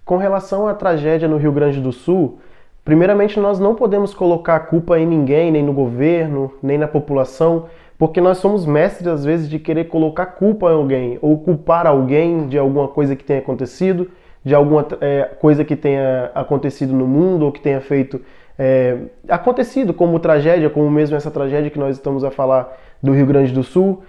com relação à tragédia no Rio Grande do Sul, primeiramente nós não podemos colocar a culpa em ninguém, nem no governo, nem na população, porque nós somos mestres às vezes de querer colocar culpa em alguém, ou culpar alguém de alguma coisa que tenha acontecido, de alguma coisa que tenha acontecido no mundo, ou que tenha acontecido como tragédia, como mesmo essa tragédia que nós estamos a falar do Rio Grande do Sul,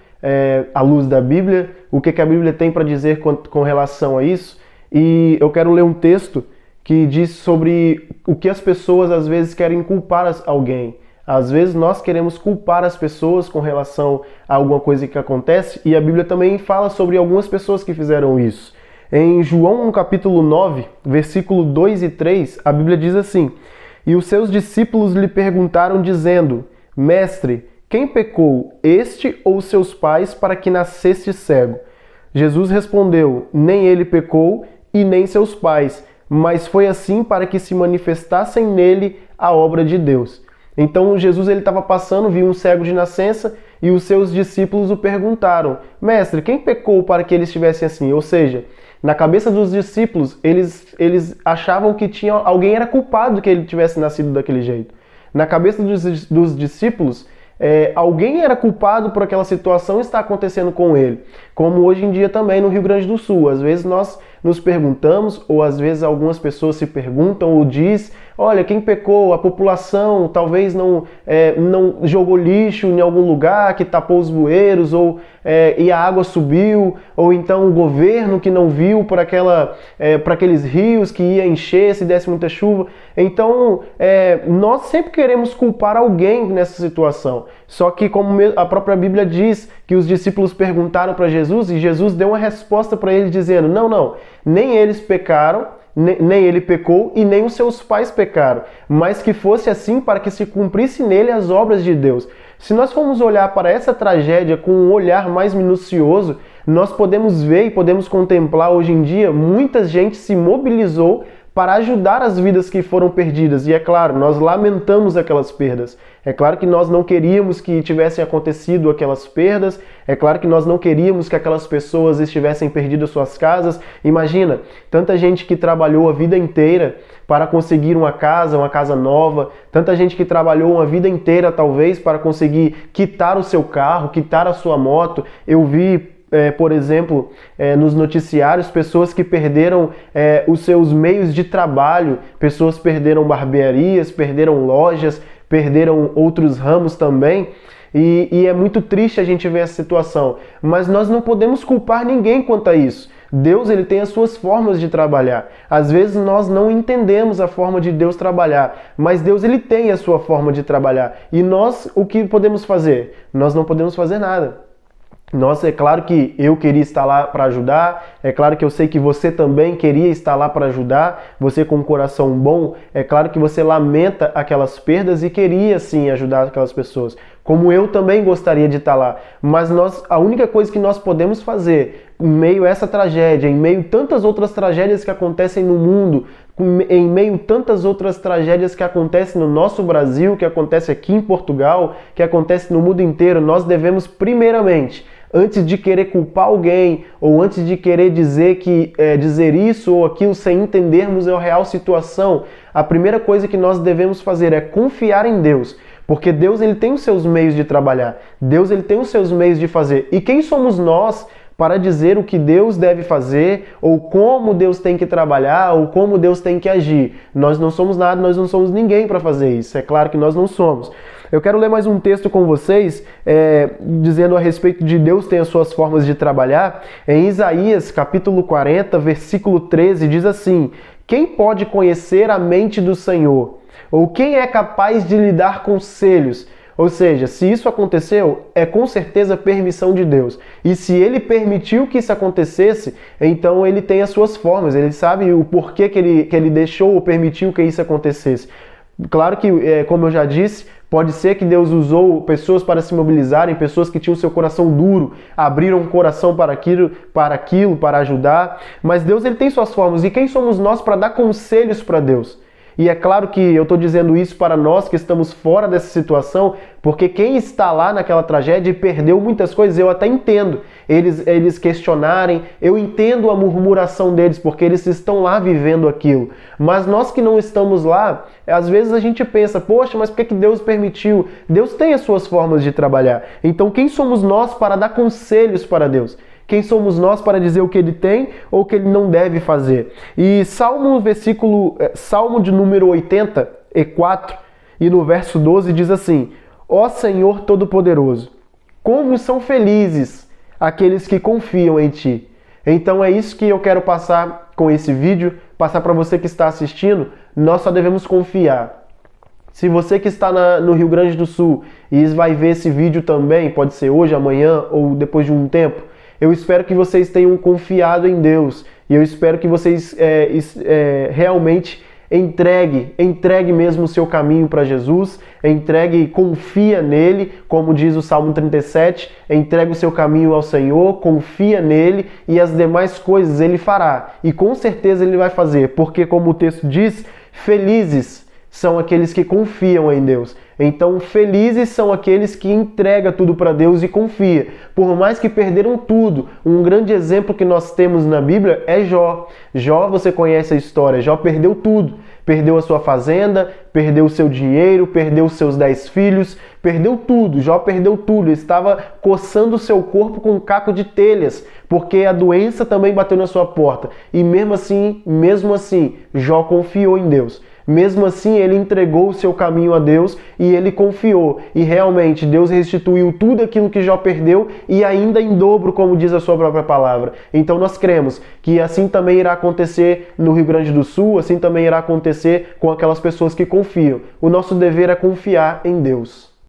à luz da Bíblia, o que a Bíblia tem para dizer com relação a isso. E eu quero ler um texto que diz sobre o que as pessoas às vezes querem culpar alguém. Às vezes nós queremos culpar as pessoas com relação a alguma coisa que acontece, e a Bíblia também fala sobre algumas pessoas que fizeram isso. Em João, no capítulo 9, versículo 2 e 3, a Bíblia diz assim: "E os seus discípulos lhe perguntaram, dizendo: Mestre, quem pecou, este ou seus pais, para que nasceste cego? Jesus respondeu: Nem ele pecou e nem seus pais, mas foi assim para que se manifestassem nele a obra de Deus." Então Jesus estava passando, viu um cego de nascença, e os seus discípulos o perguntaram: Mestre, quem pecou para que ele estivesse assim? Ou seja, na cabeça dos discípulos, eles achavam que alguém era culpado que ele tivesse nascido daquele jeito. Na cabeça dos discípulos, alguém era culpado por aquela situação estar acontecendo com ele. Como hoje em dia também no Rio Grande do Sul. Às vezes nós nos perguntamos, ou às vezes algumas pessoas se perguntam ou diz: olha, quem pecou? A população talvez não jogou lixo em algum lugar que tapou os bueiros, e a água subiu, ou então o governo que não viu para aqueles rios que ia encher se desse muita chuva. Então, nós sempre queremos culpar alguém nessa situação. Só que, como a própria Bíblia diz, que os discípulos perguntaram para Jesus, e Jesus deu uma resposta para eles dizendo: não, nem eles pecaram, nem ele pecou e nem os seus pais pecaram, mas que fosse assim para que se cumprisse nele as obras de Deus. Se nós formos olhar para essa tragédia com um olhar mais minucioso, nós podemos ver e podemos contemplar hoje em dia, muita gente se mobilizou para ajudar as vidas que foram perdidas. E é claro, nós lamentamos aquelas perdas. É claro que nós não queríamos que tivessem acontecido aquelas perdas. É claro que nós não queríamos que aquelas pessoas estivessem perdido suas casas. Imagina, tanta gente que trabalhou a vida inteira para conseguir uma casa nova. Tanta gente que trabalhou uma vida inteira, talvez, para conseguir quitar o seu carro, quitar a sua moto. Eu vi, por exemplo, nos noticiários, pessoas que perderam os seus meios de trabalho, pessoas perderam barbearias, perderam lojas, perderam outros ramos também, e é muito triste a gente ver essa situação, mas nós não podemos culpar ninguém quanto a isso. Deus, ele tem as suas formas de trabalhar. Às vezes nós não entendemos a forma de Deus trabalhar, mas Deus, ele tem a sua forma de trabalhar, e nós, o que podemos fazer? Nós não podemos fazer nada. Nossa, é claro que eu queria estar lá para ajudar, é claro que eu sei que você também queria estar lá para ajudar, você com um coração bom, é claro que você lamenta aquelas perdas e queria sim ajudar aquelas pessoas, como eu também gostaria de estar lá, mas a única coisa que nós podemos fazer em meio a essa tragédia, em meio a tantas outras tragédias que acontecem no mundo, em meio a tantas outras tragédias que acontecem no nosso Brasil, que acontece aqui em Portugal, que acontece no mundo inteiro, nós devemos primeiramente, antes de querer culpar alguém, ou antes de querer dizer isso ou aquilo sem entendermos a real situação, a primeira coisa que nós devemos fazer é confiar em Deus. Porque Deus, ele tem os seus meios de trabalhar. Deus, ele tem os seus meios de fazer. E quem somos nós para dizer o que Deus deve fazer, ou como Deus tem que trabalhar, ou como Deus tem que agir? Nós não somos nada, nós não somos ninguém para fazer isso. É claro que nós não somos. Eu quero ler mais um texto com vocês, dizendo a respeito de Deus tem as suas formas de trabalhar. Em Isaías, capítulo 40, versículo 13, diz assim: Quem pode conhecer a mente do Senhor? Ou quem é capaz de lhe dar conselhos? Ou seja, se isso aconteceu, é com certeza permissão de Deus. E se ele permitiu que isso acontecesse, então ele tem as suas formas, ele sabe o porquê que ele deixou ou permitiu que isso acontecesse. Claro que, como eu já disse, pode ser que Deus usou pessoas para se mobilizarem, pessoas que tinham seu coração duro, abriram o coração para aquilo, para ajudar. Mas Deus, ele tem suas formas. E quem somos nós para dar conselhos para Deus? E é claro que eu estou dizendo isso para nós que estamos fora dessa situação, porque quem está lá naquela tragédia e perdeu muitas coisas, eu até entendo eles questionarem, eu entendo a murmuração deles, porque eles estão lá vivendo aquilo. Mas nós que não estamos lá, às vezes a gente pensa, poxa, mas por que Deus permitiu? Deus tem as suas formas de trabalhar. Então quem somos nós para dar conselhos para Deus? Quem somos nós para dizer o que ele tem ou o que ele não deve fazer? E Salmo de número 84, e no verso 12 diz assim: Ó Senhor Todo-Poderoso, como são felizes aqueles que confiam em Ti. Então é isso que eu quero passar com esse vídeo, passar para você que está assistindo. Nós só devemos confiar. Se você que está no Rio Grande do Sul e vai ver esse vídeo também, pode ser hoje, amanhã ou depois de um tempo, eu espero que vocês tenham confiado em Deus e eu espero que vocês realmente entregue mesmo o seu caminho para Jesus, confia nele, como diz o Salmo 37, entregue o seu caminho ao Senhor, confia nele e as demais coisas ele fará. E com certeza ele vai fazer, porque como o texto diz, felizes são aqueles que confiam em Deus. Então, felizes são aqueles que entregam tudo para Deus e confia. Por mais que perderam tudo, um grande exemplo que nós temos na Bíblia é Jó. Jó, você conhece a história, Jó perdeu tudo. Perdeu a sua fazenda, perdeu o seu dinheiro, perdeu os seus 10 filhos, perdeu tudo. Jó perdeu tudo. Estava coçando o seu corpo com um caco de telhas, porque a doença também bateu na sua porta. E mesmo assim, Jó confiou em Deus. Mesmo assim, ele entregou o seu caminho a Deus e ele confiou. E realmente, Deus restituiu tudo aquilo que Jó perdeu e ainda em dobro, como diz a sua própria palavra. Então nós cremos que assim também irá acontecer no Rio Grande do Sul, assim também irá acontecer com aquelas pessoas que confiam. O nosso dever é confiar em Deus.